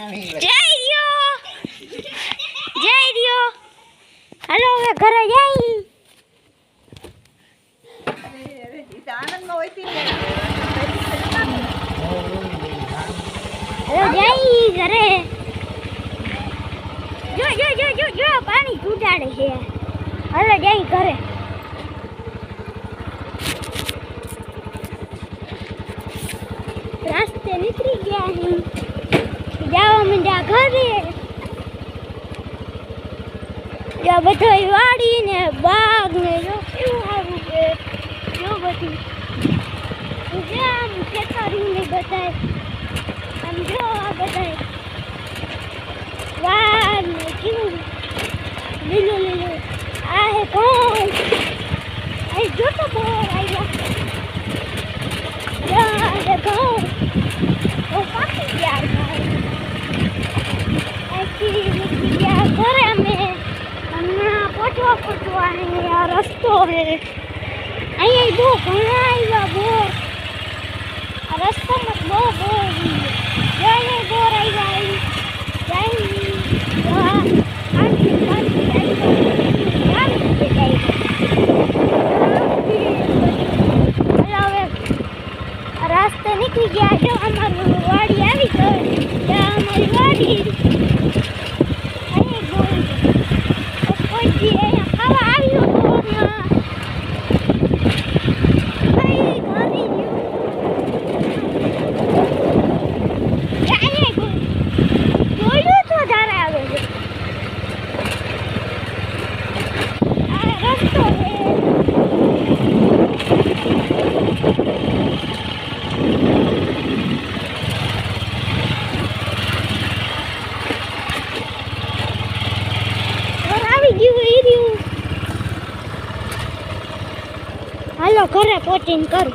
જય રહ્યો હાલો હવે ઘરે જઈ આનંદમાં હોય છે હાલો જઈ ઘરે જો પાણી તૂટાડે છે હાલો જઈ ઘરે રાસ્તે નીકળી ગયા હી જવા માંડ્યા ઘરે યા બધા વાડી ને બાગ ને જો કેવું સારું છે જો બધું આમ ખેતરી ને બધાય આમ જો આ બધાય વાડ ને કેવું લીલું આ હે કોણ આ જો તો બોર આવ્યા देखो वो काफी प्यार का है ऐसी क्या करे हमें हमने पोटवा है यार रस्तो है आई दो घना आया बोर रास्ता मत बो ये बोर आई जाए रास्ते निकली गया जो हमारी वाड़ी आई तो क्या हमारी वाड़ी अरे बोल कोई जी है खावा आई हो ना भाई गाड़ी जाए बोलो तो जा रहा है आ रास्ता है હાલો ઘરે પહોંચીને કરું